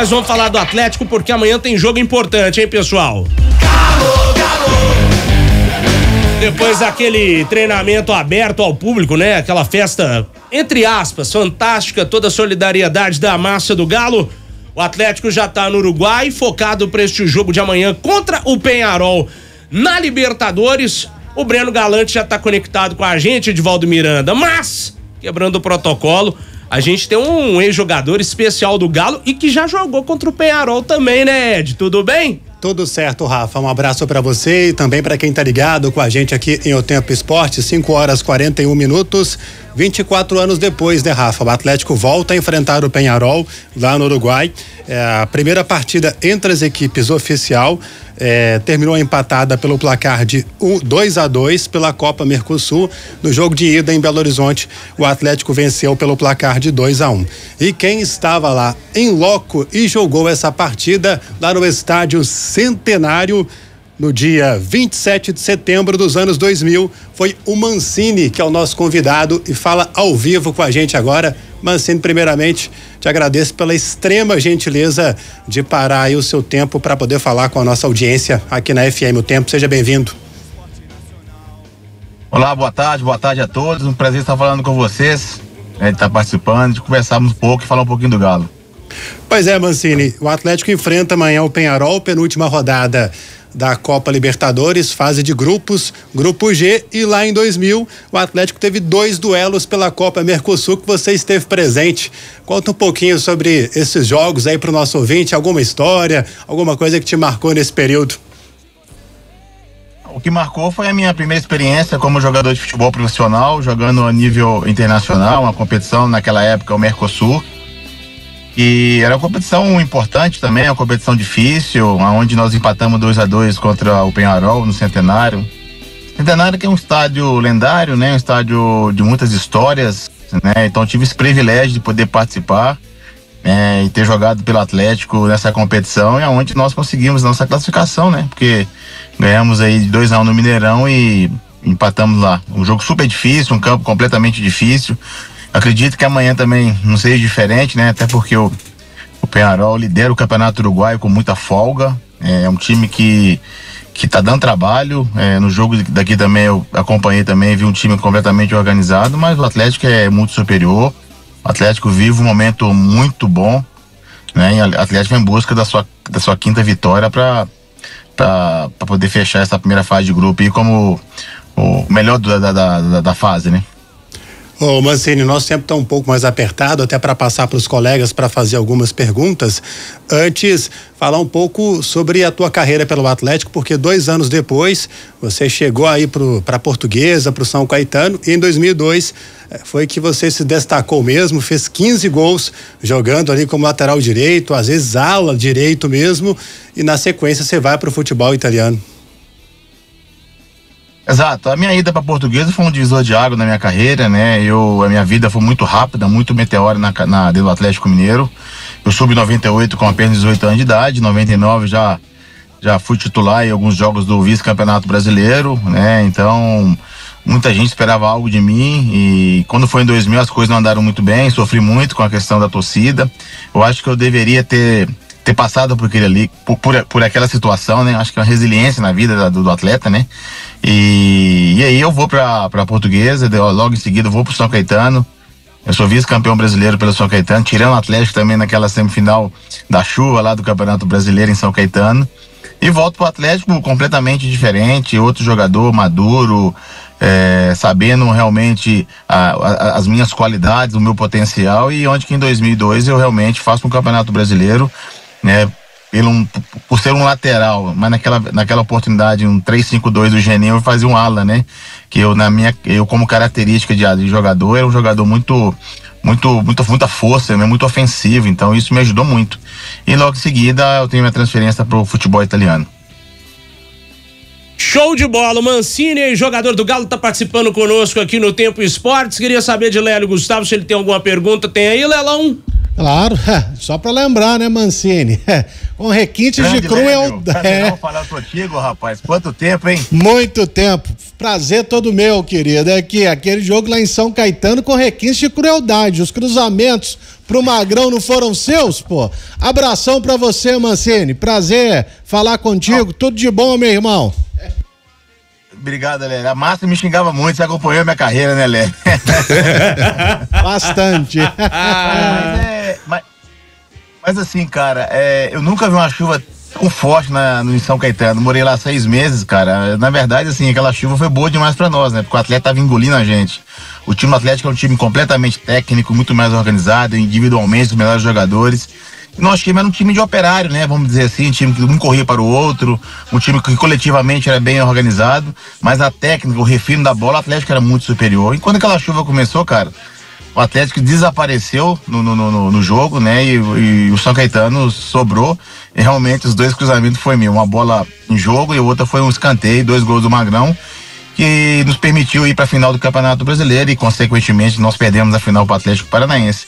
Mas vamos falar do Atlético porque amanhã tem jogo importante, hein, pessoal? Depois daquele treinamento aberto ao público, né? Aquela festa, entre aspas, fantástica, toda a solidariedade da massa do Galo. O Atlético já tá no Uruguai, focado para este jogo de amanhã contra o Peñarol na Libertadores. O Breno Galante já tá conectado com a gente, Edivaldo Miranda, mas, quebrando o protocolo, a gente tem um ex-jogador especial do Galo e que já jogou contra o Peñarol também, né, Ed? Tudo bem? Tudo certo, Rafa. Um abraço para você e também para quem tá ligado com a gente aqui em O Tempo Esporte, 5h41, 24 anos depois, né, Rafa? O Atlético volta a enfrentar o Peñarol lá no Uruguai. A primeira partida entre as equipes oficial terminou empatada pelo placar de 2-2 pela Copa Mercosul. No jogo de ida em Belo Horizonte, o Atlético venceu pelo placar de 2-1. E quem estava lá em loco e jogou essa partida lá no estádio Centenário no dia 27 de setembro dos anos 2000 foi o Mancini, que é o nosso convidado e fala ao vivo com a gente agora. Mancini, primeiramente, te agradeço pela extrema gentileza de parar aí o seu tempo para poder falar com a nossa audiência aqui na FM O Tempo. Seja bem-vindo. Olá, boa tarde a todos. Um prazer estar falando com vocês, de estar participando, de conversarmos um pouco e falar um pouquinho do Galo. Pois é, Mancini, o Atlético enfrenta amanhã o Peñarol, penúltima rodada da Copa Libertadores, fase de grupos, grupo G, e lá em 2000 o Atlético teve 2 duelos pela Copa Mercosul que você esteve presente. Conta um pouquinho sobre esses jogos aí pro nosso ouvinte, alguma história, alguma coisa que te marcou nesse período. O que marcou foi a minha primeira experiência como jogador de futebol profissional, jogando a nível internacional, uma competição naquela época, o Mercosul. E era uma competição importante também, uma competição difícil, onde nós empatamos 2-2 contra o Peñarol no Centenário. Centenário que é um estádio lendário, né? Um estádio de muitas histórias, né? Então tive esse privilégio de poder participar e ter jogado pelo Atlético nessa competição, e onde nós conseguimos nossa classificação, né? Porque ganhamos aí 2-1 no Mineirão e empatamos lá. Um jogo super difícil, um campo completamente difícil. Acredito que amanhã também não seja diferente, né? Até porque o Peñarol lidera o Campeonato Uruguaio com muita folga. É um time que tá dando trabalho. No jogo daqui também eu acompanhei também, vi um time completamente organizado, mas o Atlético é muito superior. O Atlético vive um momento muito bom, né? E o Atlético vai em busca da sua quinta vitória para poder fechar essa primeira fase de grupo e como o melhor da fase, né? Ô Mancini, nosso tempo está um pouco mais apertado, até para passar para os colegas para fazer algumas perguntas. Antes, falar um pouco sobre a tua carreira pelo Atlético, porque 2 anos depois você chegou aí para a Portuguesa, para o São Caetano, e em 2002 foi que você se destacou mesmo, fez 15 gols jogando ali como lateral direito, às vezes ala direito mesmo, e na sequência você vai para o futebol italiano. Exato, a minha ida para Portuguesa foi um divisor de água na minha carreira, né? A minha vida foi muito rápida, muito meteórica dentro do Atlético Mineiro. Eu subi em 98 com apenas 18 anos de idade, em 99 já fui titular em alguns jogos do vice-campeonato brasileiro, né? Então, muita gente esperava algo de mim, e quando foi em 2000 as coisas não andaram muito bem, sofri muito com a questão da torcida. Eu acho que eu deveria ter passado por aquele ali, por aquela situação, né? Acho que é uma resiliência na vida do atleta, né? E aí eu vou pra Portuguesa, logo em seguida eu vou pro São Caetano. Eu sou vice-campeão brasileiro pelo São Caetano, tirando o Atlético também naquela semifinal da chuva lá do Campeonato Brasileiro em São Caetano. E volto pro Atlético completamente diferente, outro jogador maduro, sabendo realmente as minhas qualidades, o meu potencial, e onde que em 2002 eu realmente faço um Campeonato Brasileiro, né, por ser um lateral, mas naquela oportunidade um 3-5-2 do Geninho eu fazia um ala, né, que eu como característica de jogador, era um jogador muita força, né, muito ofensivo, então isso me ajudou muito. E logo em seguida eu tenho minha transferência para o futebol italiano. Show de bola, o Mancini, jogador do Galo, tá participando conosco aqui no Tempo Esportes. Queria saber de Lélio Gustavo se ele tem alguma pergunta. Tem aí, Lelão? Claro, só pra lembrar, né, Mancini? Com requintes de crueldade. Vou falar contigo, rapaz. Quanto tempo, hein? Muito tempo. Prazer todo meu, querido. É que aquele jogo lá em São Caetano com requintes de crueldade. Os cruzamentos pro Magrão não foram seus, pô? Abração pra você, Mancini. Prazer falar contigo. Tudo de bom, meu irmão. Obrigado, Lélio. A Márcia me xingava muito, você acompanhou a minha carreira, né, Lélio? Bastante. Mas assim, cara, eu nunca vi uma chuva tão forte em São Caetano. Morei lá 6 meses, cara. Na verdade, assim, aquela chuva foi boa demais pra nós, né? Porque o atleta tava engolindo a gente. O time Atlético é um time completamente técnico, muito mais organizado, individualmente, os melhores jogadores. Nosso time era um time de operário, né? Vamos dizer assim, um time que um corria para o outro, um time que coletivamente era bem organizado, mas a técnica, o refino da bola, o Atlético era muito superior. E quando aquela chuva começou, cara, o Atlético desapareceu no jogo, né? E o São Caetano sobrou. E realmente os 2 cruzamentos foi meu. Uma bola em jogo e a outra foi um escanteio, 2 gols do Magrão, que nos permitiu ir para a final do Campeonato Brasileiro e, consequentemente, nós perdemos a final para o Atlético Paranaense.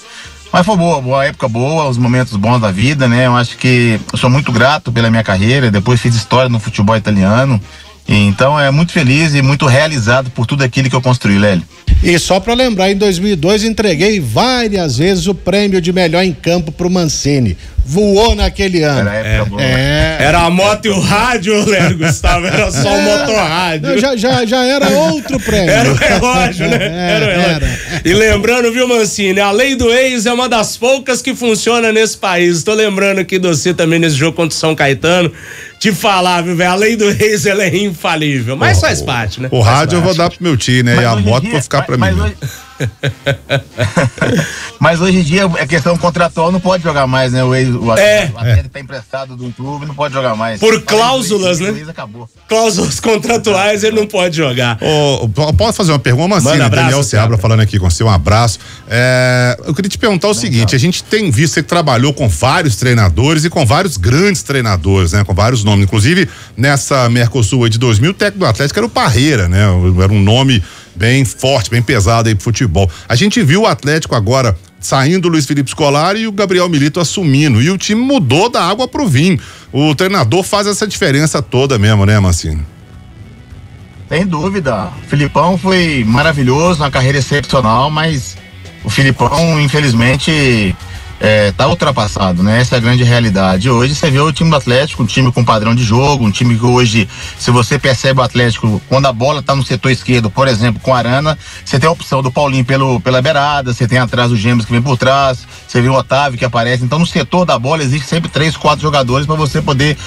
Mas foi boa época boa, os momentos bons da vida, né? Eu acho que eu sou muito grato pela minha carreira, depois fiz história no futebol italiano, então muito feliz e muito realizado por tudo aquilo que eu construí, Lélio. E só pra lembrar, em 2002 entreguei várias vezes o prêmio de melhor em campo pro Mancini. Voou naquele ano. Era a moto e o rádio, Lélio Gustavo, era só o motorrádio. Já era outro prêmio. Era o relógio, né? Era o relógio. E lembrando, viu, Mancini, a lei do ex é uma das poucas que funciona nesse país. Tô lembrando aqui de você também nesse jogo contra o São Caetano. Te falar, viu, velho? A lei do ex, ela é infalível. Mas faz parte, né? O rádio eu vou dar pro meu tio, né? E a moto vai ficar pra mim. Mas hoje em dia a questão contratual não pode jogar mais, né? O atleta tá emprestado de um clube, não pode jogar mais. Por cláusulas, né? Acabou. Cláusulas contratuais, ele não pode jogar. Posso fazer uma pergunta, Mancini? Daniel Seabra falando aqui com você, um abraço. Eu queria te perguntar o seguinte, a gente tem visto, você que trabalhou com vários treinadores e com vários grandes treinadores, né? Com vários nomes, inclusive nessa Mercosul de 2000, o técnico do Atlético era o Parreira, né? Era um nome bem forte, bem pesado aí pro futebol. A gente viu o Atlético agora saindo o Luiz Felipe Scolari e o Gabriel Milito assumindo, e o time mudou da água pro vinho. O treinador faz essa diferença toda mesmo, né, Mancini? Sem dúvida. O Filipão foi maravilhoso, uma carreira excepcional, mas o Filipão, infelizmente, tá ultrapassado, né? Essa é a grande realidade. Hoje você vê o time do Atlético, um time com padrão de jogo, um time que hoje, se você percebe o Atlético, quando a bola tá no setor esquerdo, por exemplo, com a Arana, você tem a opção do Paulinho pela beirada, você tem atrás o Gêmeos que vem por trás, você vê o Otávio que aparece. Então no setor da bola existe sempre 3, 4 jogadores para você poder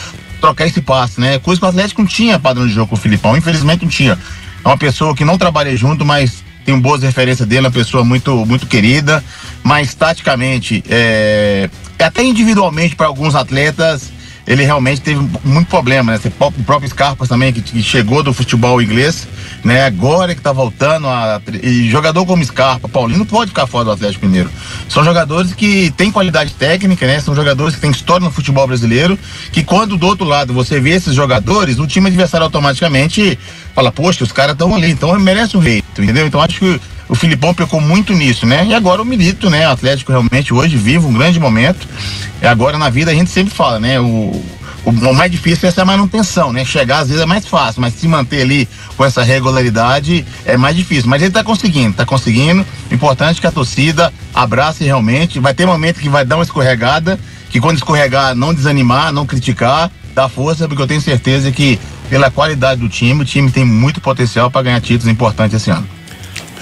trocar esse passe, né? Coisa que o Atlético não tinha padrão de jogo com o Filipão, infelizmente não tinha. É uma pessoa que não trabalhei junto, mas tenho boas referências dele, uma pessoa muito, muito querida, mas taticamente, até individualmente para alguns atletas, ele realmente teve muito problema, né? O próprio Scarpa também, que chegou do futebol inglês, né? Agora que tá voltando e jogador como Scarpa, Paulinho, não pode ficar fora do Atlético Mineiro. São jogadores que têm qualidade técnica, né? São jogadores que têm história no futebol brasileiro, que quando do outro lado você vê esses jogadores, o time adversário automaticamente fala, poxa, os caras estão ali, então merece um jeito, entendeu? Então acho que o Filipão pecou muito nisso, né? E agora o Milito, né? O Atlético realmente hoje vive um grande momento. E agora na vida a gente sempre fala, né? O mais difícil é essa manutenção, né? Chegar às vezes é mais fácil, mas se manter ali com essa regularidade é mais difícil. Mas ele tá conseguindo. O importante é que a torcida abrace realmente. Vai ter momento que vai dar uma escorregada, que quando escorregar, não desanimar, não criticar, dar força, porque eu tenho certeza que pela qualidade do time, o time tem muito potencial para ganhar títulos importantes esse ano.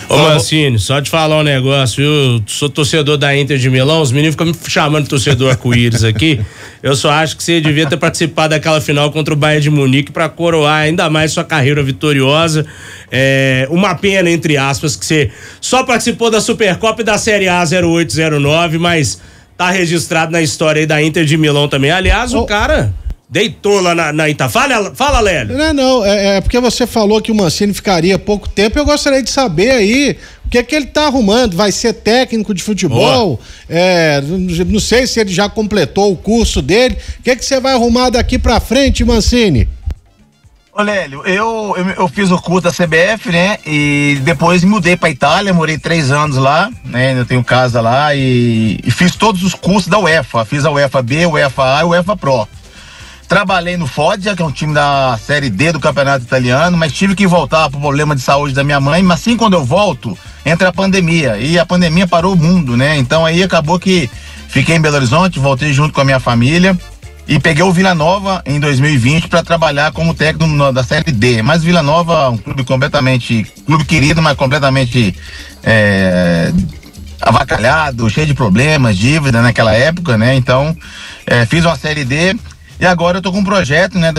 Ô Mancini, só te falar um negócio, eu sou torcedor da Inter de Milão, os meninos ficam me chamando de torcedor arco-íris aqui, eu só acho que você devia ter participado daquela final contra o Bayern de Munique pra coroar ainda mais sua carreira vitoriosa. Uma pena, entre aspas, que você só participou da Supercopa e da Série A 0809, mas tá registrado na história aí da Inter de Milão também. Aliás, o cara deitou lá na Ita. Fala, Lélio. Não, é porque você falou que o Mancini ficaria pouco tempo, eu gostaria de saber aí o que é que ele tá arrumando. Vai ser técnico de futebol? Não sei se ele já completou o curso dele. O que é que você vai arrumar daqui pra frente, Mancini? Ô Lélio, eu fiz o curso da CBF, né? E depois mudei pra Itália, morei 3 anos lá, né? Eu tenho casa lá e fiz todos os cursos da UEFA. Fiz a UEFA B, UEFA A e UEFA Pro. Trabalhei no Foggia, que é um time da Série D do Campeonato Italiano, mas tive que voltar por problema de saúde da minha mãe. Mas assim, quando eu volto, entra a pandemia. E a pandemia parou o mundo, né? Então aí acabou que fiquei em Belo Horizonte, voltei junto com a minha família. E peguei o Vila Nova em 2020 para trabalhar como técnico da Série D. Mas Vila Nova, um clube clube querido, mas completamente avacalhado, cheio de problemas, dívida naquela época, né? Então, fiz uma Série D e agora eu tô com um projeto, né,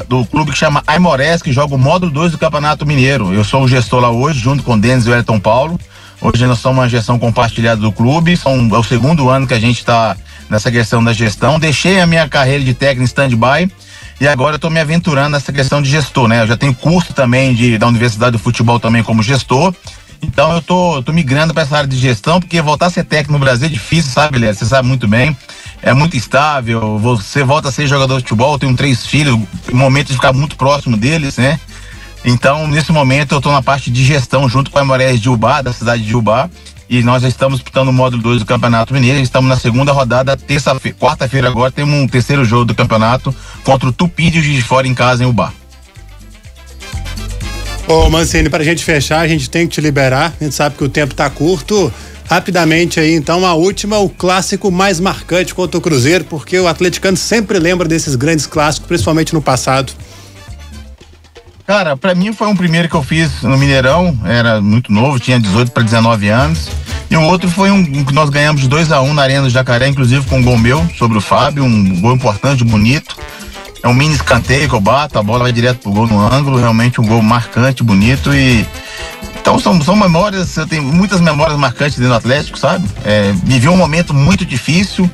do clube que chama Aimorés, que joga o módulo 2 do Campeonato Mineiro. Eu sou o gestor lá hoje, junto com o Denis e o Elton Paulo. Hoje nós somos uma gestão compartilhada do clube, é o 2º ano que a gente está nessa questão da gestão. Deixei a minha carreira de técnico em stand-by e agora eu tô me aventurando nessa questão de gestor, né? Eu já tenho curso também da Universidade do Futebol também como gestor, então eu tô migrando para essa área de gestão, porque voltar a ser técnico no Brasil é difícil, sabe, Léo? Você sabe muito bem, é muito instável, você volta a ser jogador de futebol, eu tenho 3 filhos, momento de ficar muito próximo deles, né? Então, nesse momento, eu estou na parte de gestão junto com a Aimorés de Ubá, da cidade de Ubá, e nós já estamos disputando o módulo 2 do Campeonato Mineiro, estamos na 2ª rodada, quarta-feira agora, temos um 3º jogo do campeonato contra o Tupi de Juiz de Fora em casa em Ubá. Ô Mancini, pra gente fechar, a gente tem que te liberar, a gente sabe que o tempo tá curto. Rapidamente aí, então, a última, o clássico mais marcante contra o Cruzeiro, porque o atleticano sempre lembra desses grandes clássicos, principalmente no passado. Cara, pra mim foi um primeiro que eu fiz no Mineirão, era muito novo, tinha 18 para 19 anos. E o outro foi um que nós ganhamos de 2-1 na Arena do Jacaré, inclusive com um gol meu sobre o Fábio, um gol importante, bonito. É um mini escanteio que eu bato, a bola vai direto pro gol no ângulo, realmente um gol marcante, bonito e... Então são memórias, eu tenho muitas memórias marcantes dentro do Atlético, sabe? Vivi um momento muito difícil,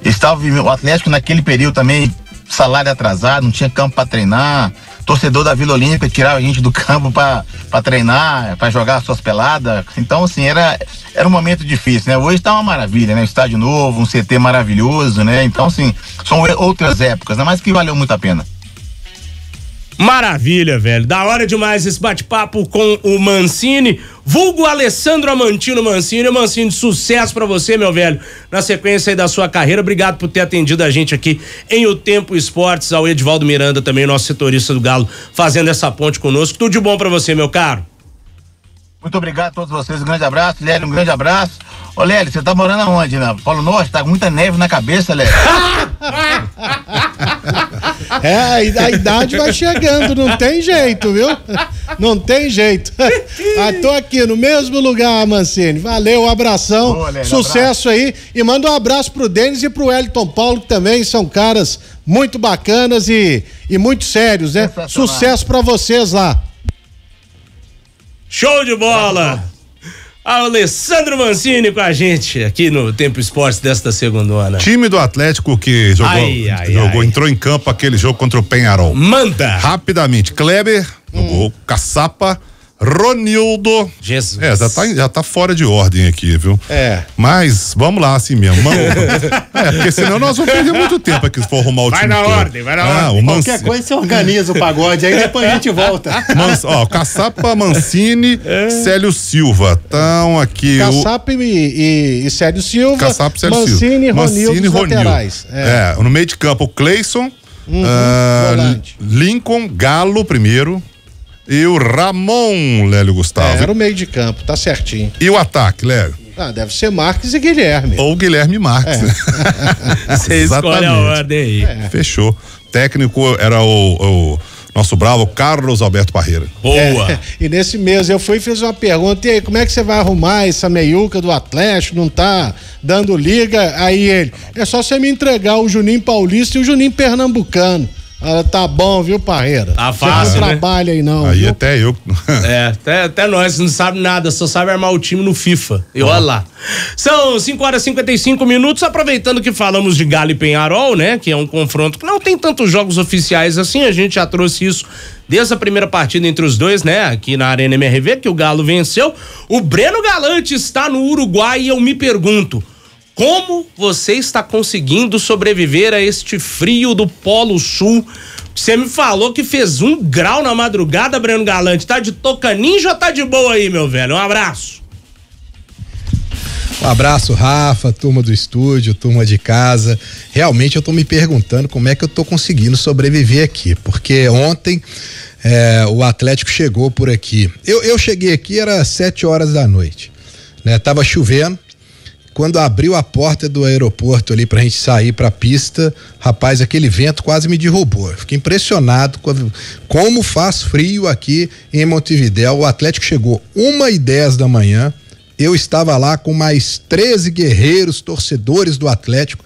estava vivendo o Atlético naquele período também, salário atrasado, não tinha campo para treinar, torcedor da Vila Olímpica tirava a gente do campo para treinar, para jogar suas peladas. Então, assim, era um momento difícil, né? Hoje tá uma maravilha, né? Estádio novo, um CT maravilhoso, né? Então, assim, são outras épocas, né? Mas que valeu muito a pena. Maravilha, velho. Da hora demais esse bate-papo com o Mancini, vulgo Alessandro Amantino Mancini. Mancini, sucesso pra você, meu velho, na sequência aí da sua carreira. Obrigado por ter atendido a gente aqui em O Tempo Esportes, ao Edivaldo Miranda também, nosso setorista do Galo, fazendo essa ponte conosco. Tudo de bom pra você, meu caro. Muito obrigado a todos vocês, um grande abraço. Lélio, um grande abraço. Ô Lélio, você tá morando aonde, né? Polo Norte? Tá com muita neve na cabeça, Lélio. A idade vai chegando, não tem jeito, viu? Não tem jeito. Tô aqui no mesmo lugar, Mancini. Valeu, um abração. Boa, Lélio, sucesso aí. E manda um abraço pro Denis e pro Elton Paulo, que também são caras muito bacanas e muito sérios, né? Sucesso pra vocês lá. Show de bola! Alessandro Mancini com a gente aqui no Tempo Esportes desta segundona. Time do Atlético que jogou, entrou em campo aquele jogo contra o Penharol. Manda! Rapidamente, Kleber no gol, Caçapa, Ronildo. Jesus. Já tá fora de ordem aqui, viu? Mas vamos lá assim mesmo. Porque senão nós vamos perder muito tempo aqui se for arrumar o time todo. Vai na ordem. Qualquer coisa você organiza o pagode, aí depois a gente volta. Caçapa, Mancini, Célio Silva. Então aqui Caçapa e Célio Silva. Caçapa e Célio Mancini e Ronildo. Laterais. No meio de campo o Cleison, Lincoln, Galo primeiro. E o Ramon, Lélio Gustavo. Era o meio de campo, tá certinho. E o ataque, Lélio? Deve ser Marques e Guilherme. Ou Guilherme Marques. Você escolhe a ordem aí. Fechou. Técnico era o nosso bravo Carlos Alberto Parreira. Boa. E nesse mês eu fui e fiz uma pergunta, e aí, como é que você vai arrumar essa meiuca do Atlético, não tá dando liga? Aí ele, é só você me entregar o Juninho Paulista e o Juninho Pernambucano. Tá bom, viu, Parreira? Tá fácil, você não trabalha aí não, aí viu? Até eu. Até nós não sabe nada, só sabe armar o time no FIFA. E olha lá. São 5h55, aproveitando que falamos de Galo e Penharol, né? Que é um confronto que não tem tantos jogos oficiais assim, a gente já trouxe isso desde a primeira partida entre os dois, né? Aqui na Arena MRV, que o Galo venceu. O Breno Galante está no Uruguai e eu me pergunto, como você está conseguindo sobreviver a este frio do Polo Sul Você me falou que fez 1 grau na madrugada, Breno Galante. Tá de touca ninja ou tá de boa aí, meu velho? Um abraço. Um abraço, Rafa, turma do estúdio, turma de casa. Realmente eu tô me perguntando como é que eu tô conseguindo sobreviver aqui, porque ontem o Atlético chegou por aqui. Eu cheguei aqui, era 7h da noite, né? Tava chovendo. Quando abriu a porta do aeroporto ali pra gente sair pra pista, rapaz, aquele vento quase me derrubou. Eu fiquei impressionado como faz frio aqui em Montevidéu. O Atlético chegou 1h10 da manhã. Eu estava lá com mais 13 guerreiros, torcedores do Atlético,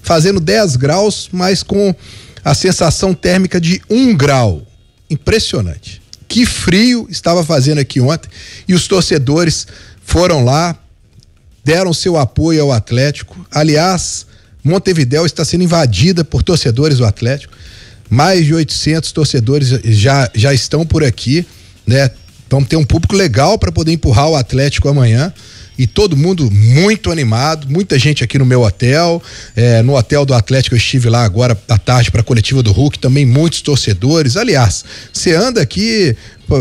fazendo 10 graus, mas com a sensação térmica de 1 grau. Impressionante. Que frio estava fazendo aqui ontem. E os torcedores foram lá, deram seu apoio ao Atlético. Aliás, Montevidéu está sendo invadida por torcedores do Atlético. Mais de 800 torcedores já estão por aqui, né? Então tem um público legal para poder empurrar o Atlético amanhã. E todo mundo muito animado, muita gente aqui no meu hotel, no hotel do Atlético eu estive lá agora à tarde para a coletiva do Hulk, também muitos torcedores. Aliás, você anda aqui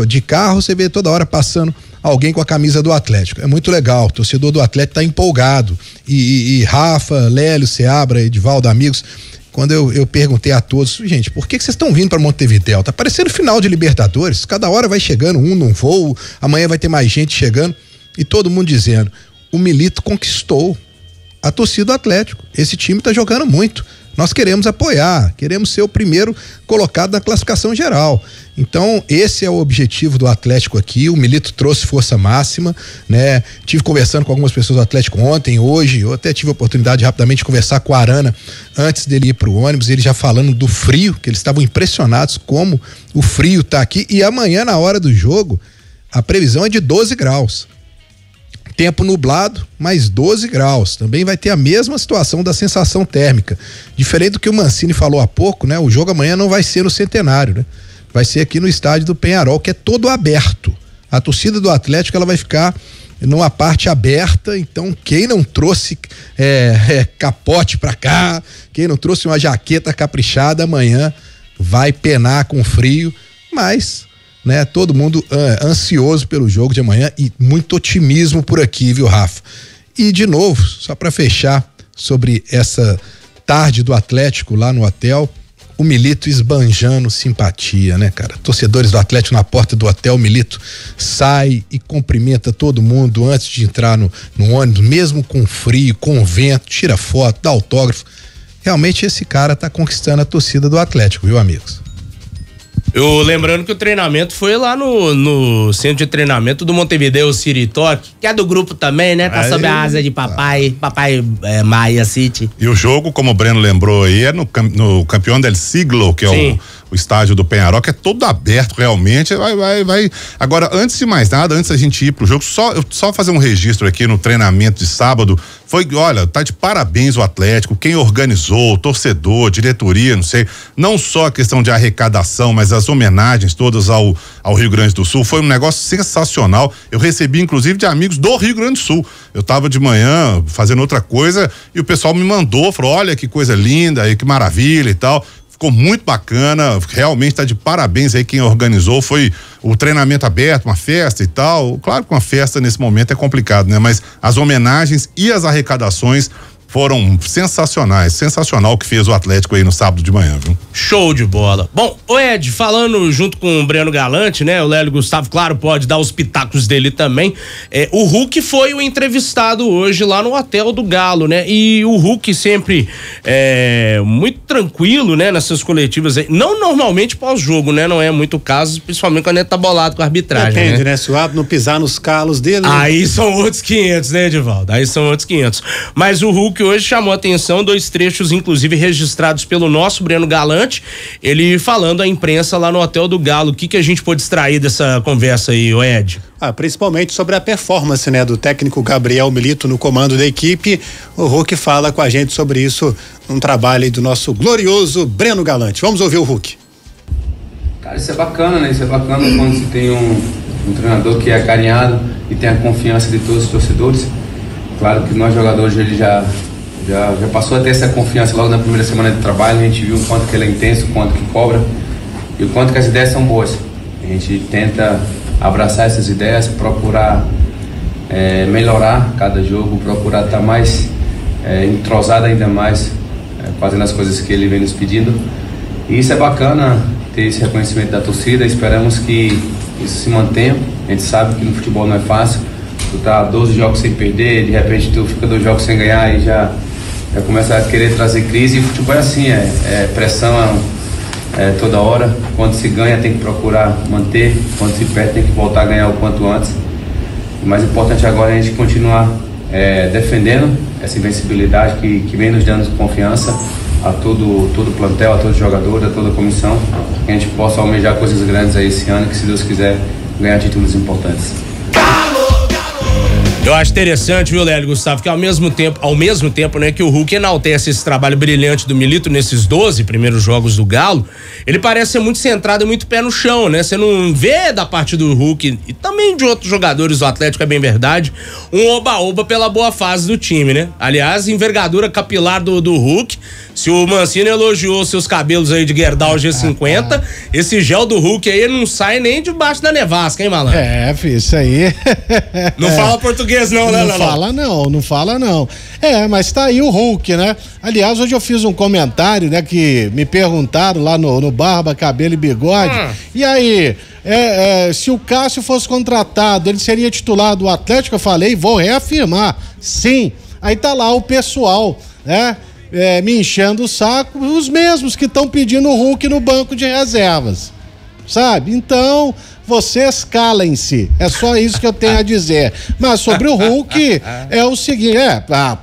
de carro, você vê toda hora passando alguém com a camisa do Atlético. É muito legal, o torcedor do Atlético tá empolgado. E Rafa, Lélio, Seabra, Edivaldo, amigos, quando eu perguntei a todos, gente, por que vocês estão vindo para Montevidéu? Tá parecendo final de Libertadores, cada hora vai chegando um num voo, amanhã vai ter mais gente chegando, e todo mundo dizendo, o Milito conquistou a torcida do Atlético, esse time tá jogando muito, nós queremos apoiar, queremos ser o primeiro colocado na classificação geral. Então, esse é o objetivo do Atlético aqui. O Milito trouxe força máxima, né? Tive conversando com algumas pessoas do Atlético ontem, hoje, eu até tive a oportunidade de rapidamente conversar com a Arana antes dele ir pro ônibus, ele já falando do frio, que eles estavam impressionados como o frio tá aqui. E amanhã, na hora do jogo, a previsão é de 12 graus. Tempo nublado, mais 12 graus. Também vai ter a mesma situação da sensação térmica. Diferente do que o Mancini falou há pouco, né? O jogo amanhã não vai ser no Centenário, né? Vai ser aqui no estádio do Penharol, que é todo aberto. A torcida do Atlético, ela vai ficar numa parte aberta, então quem não trouxe capote pra cá, quem não trouxe uma jaqueta caprichada, amanhã vai penar com frio, mas, né, todo mundo ansioso pelo jogo de amanhã e muito otimismo por aqui, viu, Rafa? E de novo, só para fechar sobre essa tarde do Atlético lá no hotel, o Milito esbanjando simpatia, né, cara? Torcedores do Atlético na porta do hotel, o Milito sai e cumprimenta todo mundo antes de entrar no ônibus, mesmo com frio, com vento, tira foto, dá autógrafo. Realmente esse cara tá conquistando a torcida do Atlético, viu, amigos? Eu lembrando que o treinamento foi lá no centro de treinamento do Montevideo City Talk, que é do grupo também, né? Tá sob a asa de papai Maia City. E o jogo, como o Breno lembrou aí, é no Campeão del Siglo, que é o estádio do Penharol, que é todo aberto realmente, vai. Agora, antes de mais nada, antes da gente ir pro jogo, só fazer um registro aqui no treinamento de sábado, olha, tá de parabéns o Atlético, quem organizou, o torcedor, diretoria, não sei, não só a questão de arrecadação, mas as homenagens todas ao Rio Grande do Sul, foi um negócio sensacional. Eu recebi inclusive de amigos do Rio Grande do Sul. Eu tava de manhã fazendo outra coisa e o pessoal me mandou, falou, olha que coisa linda, que maravilha e tal. Ficou muito bacana, realmente tá de parabéns aí quem organizou, foi o treinamento aberto, uma festa e tal. Claro que uma festa nesse momento é complicado, né? Mas as homenagens e as arrecadações foram sensacionais, sensacional o que fez o Atlético aí no sábado de manhã, viu? Show de bola. Bom, o Ed, falando junto com o Breno Galante, né? O Lélio Gustavo, claro, pode dar os pitacos dele também. O Hulk foi o entrevistado hoje lá no Hotel do Galo, né? E o Hulk sempre muito tranquilo, né? Nessas coletivas aí. Não normalmente pós-jogo, né? Não é muito caso, principalmente quando ele tá bolado com a arbitragem. Depende, né? Se o árbitro não pisar nos calos dele. Aí são outros 500, né, Edivaldo? Aí são outros 500. Mas o Hulk hoje chamou a atenção, 2 trechos inclusive registrados pelo nosso Breno Galante, ele falando à imprensa lá no Hotel do Galo. O que a gente pode extrair dessa conversa aí, Ed? Principalmente sobre a performance, né, do técnico Gabriel Milito no comando da equipe. O Hulk fala com a gente sobre isso num trabalho aí do nosso glorioso Breno Galante. Vamos ouvir o Hulk. Cara, isso é bacana, né? Isso é bacana quando você tem um treinador que é acarinhado e tem a confiança de todos os torcedores. Claro que nós jogadores, ele já passou a ter essa confiança logo na primeira semana de trabalho. A gente viu o quanto que ele é intenso, o quanto que cobra. e o quanto que as ideias são boas. A gente tenta abraçar essas ideias, procurar melhorar cada jogo, procurar estar mais entrosado ainda mais, fazendo as coisas que ele vem nos pedindo. E isso é bacana, ter esse reconhecimento da torcida. Esperamos que isso se mantenha. A gente sabe que no futebol não é fácil. Tu tá 12 jogos sem perder, de repente tu fica 2 jogos sem ganhar e já começa a querer trazer crise. E o futebol é assim, pressão toda hora. Quando se ganha tem que procurar manter, quando se perde tem que voltar a ganhar o quanto antes. O mais importante agora é a gente continuar defendendo essa invencibilidade que vem nos dando confiança a todo o plantel, a todos os jogadores, a toda a comissão, que a gente possa almejar coisas grandes aí esse ano, que se Deus quiser ganhar títulos importantes. Eu acho interessante, viu, Lélio, Gustavo, que ao mesmo tempo, né, que o Hulk enaltece esse trabalho brilhante do Milito nesses 12 primeiros jogos do Galo, ele parece ser muito centrado e muito pé no chão, né? Você não vê da parte do Hulk e também de outros jogadores do Atlético, é bem verdade, um oba-oba pela boa fase do time, né? Aliás, envergadura capilar do Hulk, se o Mancini elogiou seus cabelos aí de Gerdau G50, esse gel do Hulk aí não sai nem debaixo da nevasca, hein, malandro? Filho, isso aí... Não fala português não, né, Não fala não. Mas tá aí o Hulk, né? Aliás, hoje eu fiz um comentário, né, que me perguntaram lá no Barba, Cabelo e Bigode. E aí, se o Cássio fosse contratado, ele seria titular do Atlético? Eu falei, vou reafirmar, sim. Aí tá lá o pessoal, né? Me enchendo o saco, os mesmos que estão pedindo o Hulk no banco de reservas, sabe? Então, vocês calem-se, é só isso que eu tenho a dizer. Mas sobre o Hulk, é o seguinte,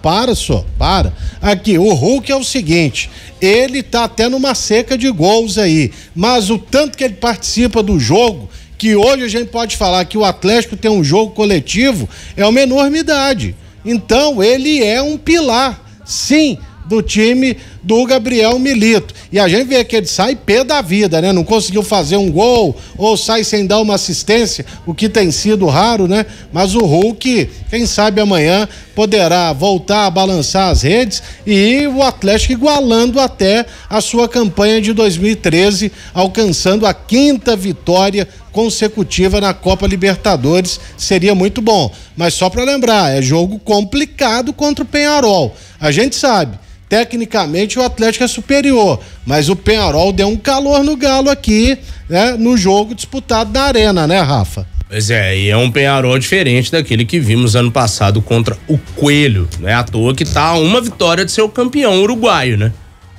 para. Aqui, o Hulk é o seguinte, ele tá até numa seca de gols aí, mas o tanto que ele participa do jogo, que hoje a gente pode falar que o Atlético tem um jogo coletivo, é uma enormidade. Então, ele é um pilar, sim, do time do Gabriel Milito. E a gente vê que ele sai pé da vida, né? Não conseguiu fazer um gol ou sai sem dar uma assistência, o que tem sido raro, né? Mas o Hulk, quem sabe amanhã poderá voltar a balançar as redes e o Atlético igualando até a sua campanha de 2013, alcançando a 5ª vitória consecutiva na Copa Libertadores. Seria muito bom. Mas só para lembrar, é jogo complicado contra o Peñarol. A gente sabe, tecnicamente o Atlético é superior, mas o Peñarol deu um calor no Galo aqui, né, no jogo disputado na Arena, né, Rafa? Pois e é um Peñarol diferente daquele que vimos ano passado contra o Coelho, não é à toa que tá uma vitória de ser o campeão uruguaio, né?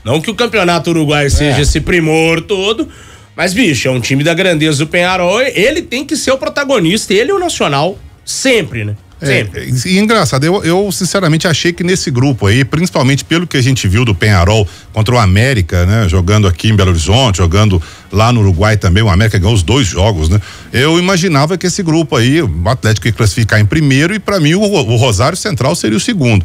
Não que o campeonato uruguaio seja esse primor todo, mas, bicho, é um time da grandeza do Peñarol, ele tem que ser o protagonista, ele e o Nacional, sempre, né? E engraçado, eu sinceramente achei que nesse grupo aí, principalmente pelo que a gente viu do Peñarol contra o América, né? Jogando aqui em Belo Horizonte, jogando lá no Uruguai também, o América ganhou os 2 jogos, né? Eu imaginava que esse grupo aí, o Atlético ia classificar em primeiro e para mim o Rosário Central seria o segundo.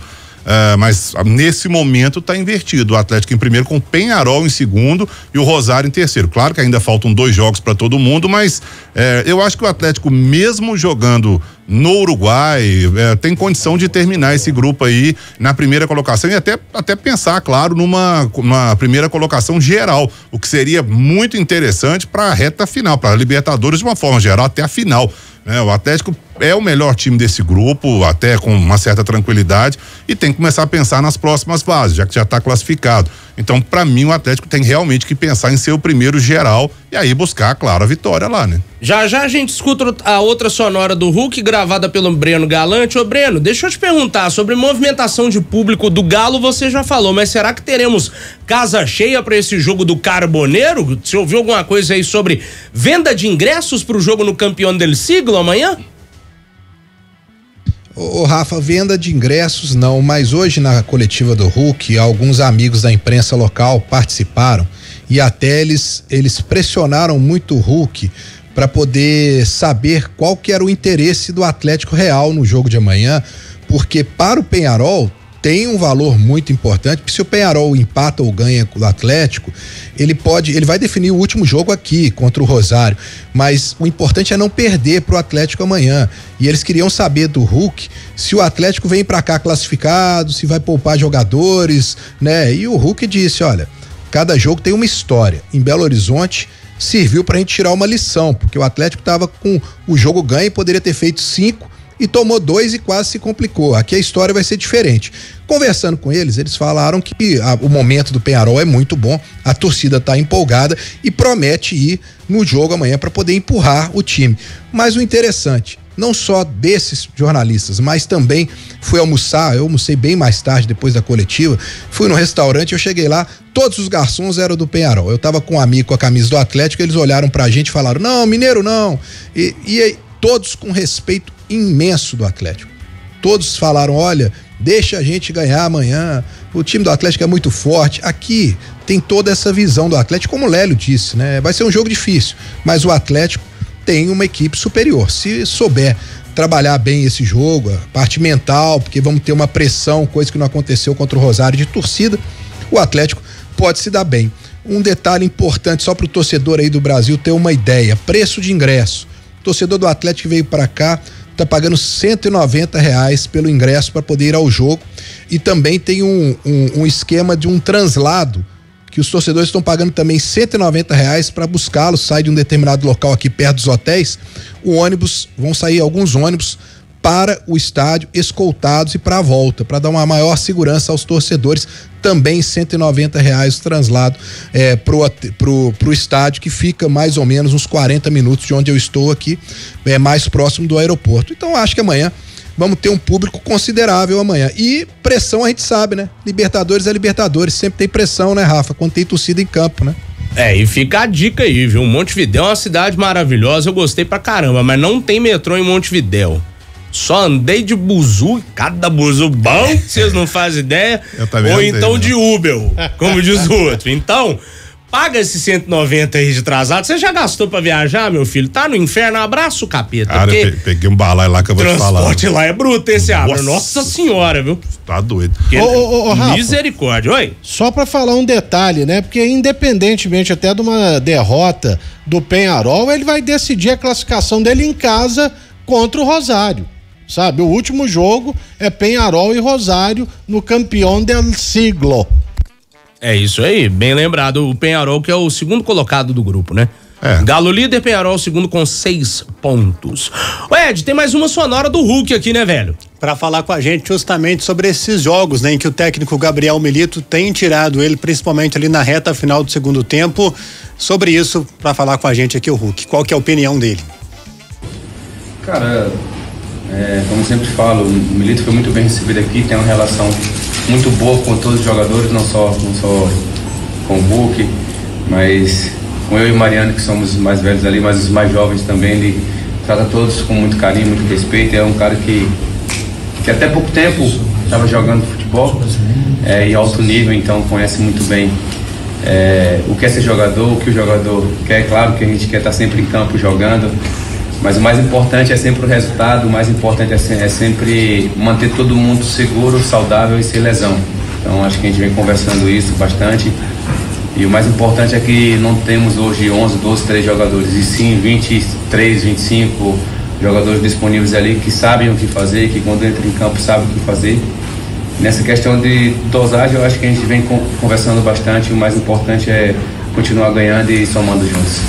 Mas nesse momento tá invertido, o Atlético em primeiro com o Peñarol em segundo e o Rosário em terceiro. Claro que ainda faltam 2 jogos para todo mundo, mas eu acho que o Atlético, mesmo jogando no Uruguai, tem condição de terminar esse grupo aí na primeira colocação e até pensar, claro, numa primeira colocação geral, o que seria muito interessante para a reta final, para a Libertadores de uma forma geral, até a final. O Atlético é o melhor time desse grupo, até com uma certa tranquilidade, e tem que começar a pensar nas próximas fases, já que já está classificado. Então, para mim, o Atlético tem realmente que pensar em ser o primeiro geral e aí buscar, claro, a vitória lá, né? Já a gente escuta a outra sonora do Hulk, gravada pelo Breno Galante. Ô, Breno, deixa eu te perguntar, sobre movimentação de público do Galo, você já falou, mas será que teremos casa cheia para esse jogo do Carboneiro? Você ouviu alguma coisa aí sobre venda de ingressos para o jogo no Campeão del Siglo amanhã? Ô Rafa, venda de ingressos não, mas hoje na coletiva do Hulk, alguns amigos da imprensa local participaram e até eles pressionaram muito o Hulk para poder saber qual que era o interesse do Atlético Real no jogo de amanhã, porque para o Peñarol tem um valor muito importante, porque se o Peñarol empata ou ganha do Atlético, ele vai definir o último jogo aqui contra o Rosário, mas o importante é não perder pro Atlético amanhã, e eles queriam saber do Hulk se o Atlético vem para cá classificado, se vai poupar jogadores, né? E o Hulk disse, olha, cada jogo tem uma história. Em Belo Horizonte serviu pra gente tirar uma lição, porque o Atlético tava com o jogo ganho e poderia ter feito 5 e tomou 2 e quase se complicou. Aqui a história vai ser diferente. Conversando com eles falaram que o momento do Peñarol é muito bom, a torcida tá empolgada e promete ir no jogo amanhã para poder empurrar o time. Mas o interessante, não só desses jornalistas, mas também fui almoçar, eu almocei bem mais tarde depois da coletiva, fui no restaurante, eu cheguei lá, todos os garçons eram do Peñarol. Eu tava com um amigo com a camisa do Atlético, eles olharam pra gente e falaram, não, mineiro não, e todos com respeito imenso do Atlético. Todos falaram, olha, deixa a gente ganhar amanhã, o time do Atlético é muito forte. Aqui tem toda essa visão do Atlético, como o Lélio disse, né? Vai ser um jogo difícil, mas o Atlético tem uma equipe superior. Se souber trabalhar bem esse jogo, a parte mental, porque vamos ter uma pressão, coisa que não aconteceu contra o Rosário de torcida, o Atlético pode se dar bem. Um detalhe importante só para o torcedor aí do Brasil ter uma ideia, preço de ingresso. O torcedor do Atlético que veio para cá tá pagando R$190 pelo ingresso para poder ir ao jogo, e também tem um esquema de um translado que os torcedores estão pagando também R$190 para buscá-los, sai de um determinado local aqui perto dos hotéis, vão sair alguns ônibus para o estádio, escoltados e para a volta, para dar uma maior segurança aos torcedores, também R$190 o translado pro estádio, que fica mais ou menos uns 40 minutos de onde eu estou aqui, mais próximo do aeroporto. Então acho que amanhã vamos ter um público considerável amanhã. E pressão a gente sabe, né? Libertadores é Libertadores, sempre tem pressão, né, Rafa? Quando tem torcida em campo, né? E fica a dica aí, viu? Montevidéu é uma cidade maravilhosa, eu gostei pra caramba, mas não tem metrô em Montevidéu. Só andei de buzu, cada buzu bom, vocês não fazem ideia. Ou então de Uber, como diz o outro. Então, paga esse 190 aí de atrasado. Você já gastou pra viajar, meu filho? Tá no inferno, abraça o capeta. Cara, eu peguei um balaio lá que eu vou te falar. Transporte lá é bruto, esse Abra. Nossa senhora, viu? Tá doido. Rafa, misericórdia, oi? Só pra falar um detalhe, né? Porque independentemente até de uma derrota do Peñarol, ele vai decidir a classificação dele em casa contra o Rosário. Sabe, o último jogo é Peñarol e Rosário no Campeão del Siglo. É isso aí, bem lembrado, o Peñarol que é o segundo colocado do grupo, né? Galo líder, Peñarol segundo com 6 pontos. Ed, tem mais uma sonora do Hulk aqui, né, velho? Para falar com a gente justamente sobre esses jogos, né, em que o técnico Gabriel Milito tem tirado ele, principalmente ali na reta final do segundo tempo. Sobre isso, para falar com a gente aqui o Hulk, qual que é a opinião dele? Cara, como sempre falo, o Milito foi muito bem recebido aqui, tem uma relação muito boa com todos os jogadores, não só com o Hulk, mas com eu e o Mariano, que somos os mais velhos ali, mas os mais jovens também. Ele trata todos com muito carinho, muito respeito. É um cara que até pouco tempo estava jogando futebol em alto nível, então conhece muito bem o que é ser jogador, o que o jogador quer. Claro que a gente quer estar sempre em campo jogando, mas o mais importante é sempre o resultado, o mais importante é sempre manter todo mundo seguro, saudável e sem lesão. Então acho que a gente vem conversando isso bastante, e o mais importante é que não temos hoje 11, 12, 13 jogadores, e sim 23, 25 jogadores disponíveis ali que sabem o que fazer, que quando entram em campo sabem o que fazer. Nessa questão de dosagem eu acho que a gente vem conversando bastante, o mais importante é continuar ganhando e somando juntos.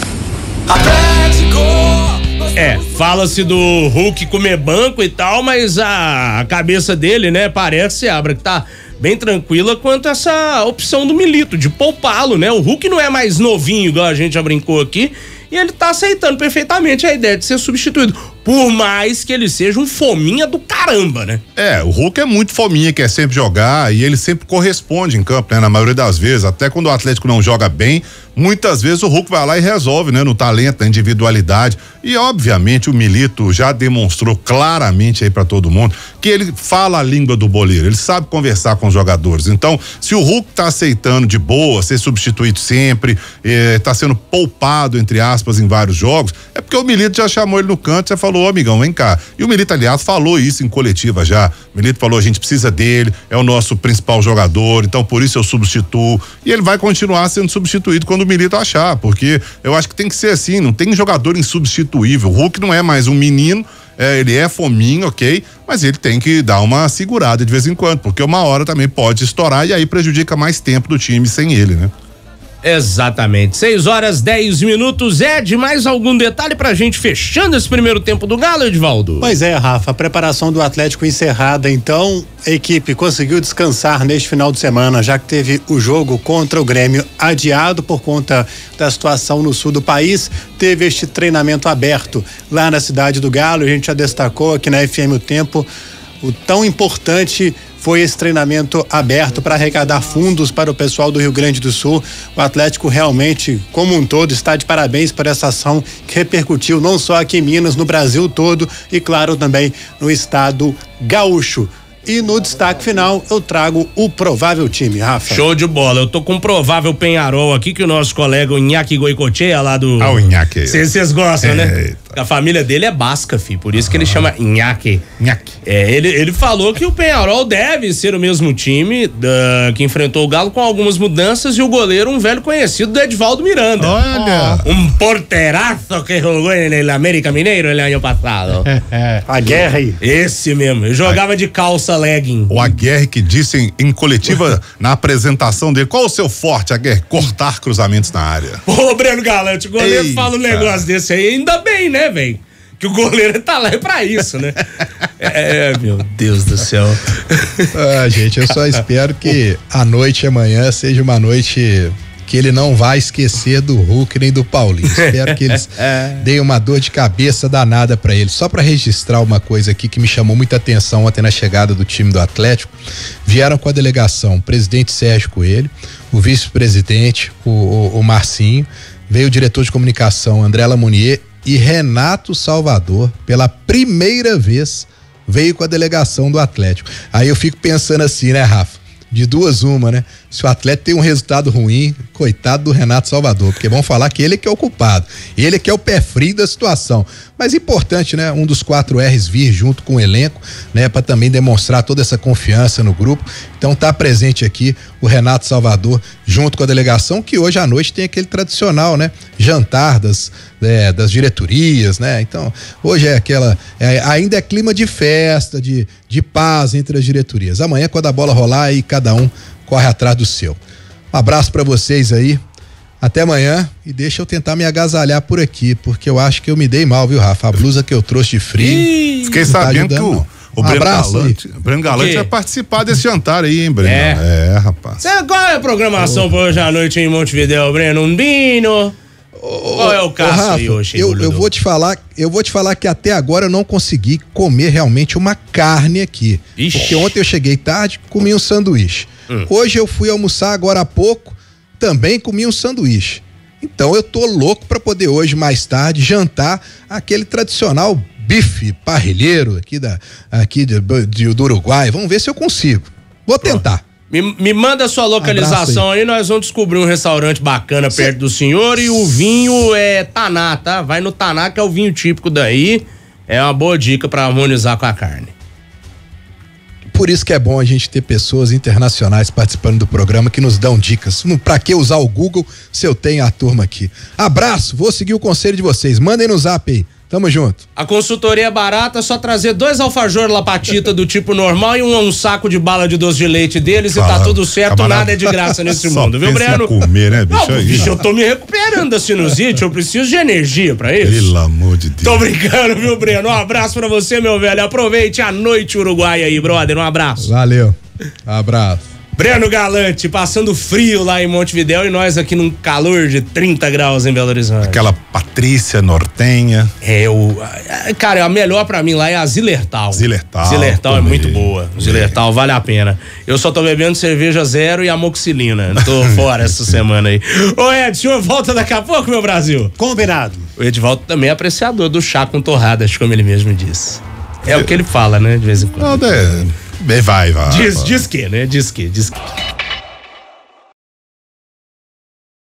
Fala-se do Hulk comer banco e tal, mas a cabeça dele, né, parece, Abra, que tá bem tranquila quanto a essa opção do Milito, de poupá-lo, né? O Hulk não é mais novinho, igual a gente já brincou aqui, e ele tá aceitando perfeitamente a ideia de ser substituído, por mais que ele seja um fominha do caramba, né? O Hulk é muito fominha, quer sempre jogar, e ele sempre corresponde em campo, né? Na maioria das vezes, até quando o Atlético não joga bem, muitas vezes o Hulk vai lá e resolve, né? No talento, na individualidade. E obviamente o Milito já demonstrou claramente aí pra todo mundo que ele fala a língua do boleiro, ele sabe conversar com os jogadores. Então, se o Hulk tá aceitando de boa ser substituído sempre, tá sendo poupado, entre aspas, em vários jogos, é porque o Milito já chamou ele no canto, já falou, ô amigão, vem cá. E o Milito, aliás, falou isso em coletiva já. O Milito falou, a gente precisa dele, é o nosso principal jogador, então por isso eu substituo. E ele vai continuar sendo substituído quando o Milito achar, porque eu acho que tem que ser assim, não tem jogador insubstituível. O Hulk não é mais um menino, ele é fominho, ok, mas ele tem que dar uma segurada de vez em quando, porque uma hora também pode estourar e aí prejudica mais tempo do time sem ele, né? Exatamente. 6h10. Ed, mais algum detalhe pra gente fechando esse primeiro tempo do Galo, Edivaldo? Pois é, Rafa, a preparação do Atlético encerrada, então a equipe conseguiu descansar neste final de semana, já que teve o jogo contra o Grêmio adiado por conta da situação no sul do país. Teve este treinamento aberto lá na cidade do Galo. A gente já destacou aqui na FM o Tempo o tão importante foi esse treinamento aberto para arrecadar fundos para o pessoal do Rio Grande do Sul. O Atlético realmente, como um todo, está de parabéns por essa ação que repercutiu não só aqui em Minas, no Brasil todo e, claro, também no estado gaúcho. E no destaque final eu trago o provável time, Rafa. Show de bola, eu tô com um provável Penharol aqui que o nosso colega o Inhaque Goicoechea lá do... o Inhaque. Vocês gostam, né? A família dele é basca, filho, por isso que ele chama Inhaque. Ele falou que o Penharol deve ser o mesmo time que enfrentou o Galo com algumas mudanças e o goleiro um velho conhecido do Edivaldo Miranda. Olha! Um porteraço que jogou no América Mineiro no ano passado. A guerra aí. Esse mesmo, eu jogava de calça legging. O Aguerre que disse em coletiva na apresentação dele, qual o seu forte, Aguerre? Cortar cruzamentos na área. Ô, Breno Galante, o goleiro fala um negócio desse aí, ainda bem, né, velho? Que o goleiro tá lá pra isso, né? Meu Deus do céu. Gente, eu só espero que a noite amanhã seja uma noite que ele não vai esquecer do Hulk nem do Paulinho. Espero que eles deem uma dor de cabeça danada pra ele. Só pra registrar uma coisa aqui que me chamou muita atenção ontem na chegada do time do Atlético, vieram com a delegação o presidente Sérgio Coelho, o vice-presidente, o Marcinho, veio o diretor de comunicação André Lamounier e Renato Salvador, pela primeira vez, veio com a delegação do Atlético. Aí eu fico pensando assim, né, Rafa? De duas uma, né? Se o Atlético tem um resultado ruim, coitado do Renato Salvador, porque vão falar que ele que é o culpado, ele que é o pé frio da situação. Mas importante, né? Um dos 4 R's vir junto com o elenco, né? Para também demonstrar toda essa confiança no grupo. Então tá presente aqui o Renato Salvador junto com a delegação, que hoje à noite tem aquele tradicional, né? Jantar das diretorias, né? Então hoje ainda é clima de festa, de paz entre as diretorias. Amanhã, quando a bola rolar, aí cada um corre atrás do seu. Um abraço pra vocês aí, até amanhã, e deixa eu tentar me agasalhar por aqui, porque eu acho que eu me dei mal, viu, Rafa? A blusa que eu trouxe de frio. Fiquei sabendo que o Breno Galante vai participar desse jantar aí, hein, Breno? Rapaz. Qual é a programação pra hoje à noite em Montevidéu, Breno? Um vinho? Qual é o caso aí hoje? Eu vou te falar que até agora eu não consegui comer realmente uma carne aqui. Ixi. Porque ontem eu cheguei tarde, comi um sanduíche. Hoje eu fui almoçar agora há pouco, também comi um sanduíche. Então eu tô louco pra poder hoje, mais tarde, jantar aquele tradicional bife parrilheiro aqui do Uruguai. Vamos ver se eu consigo. Vou tentar. Me manda a sua localização aí, nós vamos descobrir um restaurante bacana perto do senhor, e o vinho é Taná, tá? Vai no Taná, que é o vinho típico daí, é uma boa dica pra harmonizar com a carne. Por isso que é bom a gente ter pessoas internacionais participando do programa que nos dão dicas. Pra que usar o Google se eu tenho a turma aqui? Abraço, vou seguir o conselho de vocês, mandem no zap aí. Tamo junto. A consultoria é barata, só trazer 2 alfajor lapatita do tipo normal e um saco de bala de doce de leite deles e tá tudo certo, camarada, nada é de graça nesse mundo, viu, Breno? Comer, né, bicho? Não, bicho, eu tô me recuperando da sinusite, eu preciso de energia pra isso. Pelo amor de Deus. Tô brincando, viu, Breno? Um abraço pra você, meu velho. Aproveite a noite uruguaia aí, brother. Um abraço. Valeu. Abraço. Breno Galante, passando frio lá em Montevidéu e nós aqui num calor de 30 graus em Belo Horizonte. Aquela Patrícia nortenha. Cara, a melhor pra mim lá é a Zillertal. Zillertal é muito boa. Zillertal vale a pena. Eu só tô bebendo cerveja zero e amoxicilina. Tô fora essa semana aí. Ô, Ed, o senhor volta daqui a pouco, meu Brasil? Combinado. O Edvaldo também é apreciador do chá com torradas, como ele mesmo disse. É o que ele fala, né, de vez em quando. Vai. Diz que, né? Diz que.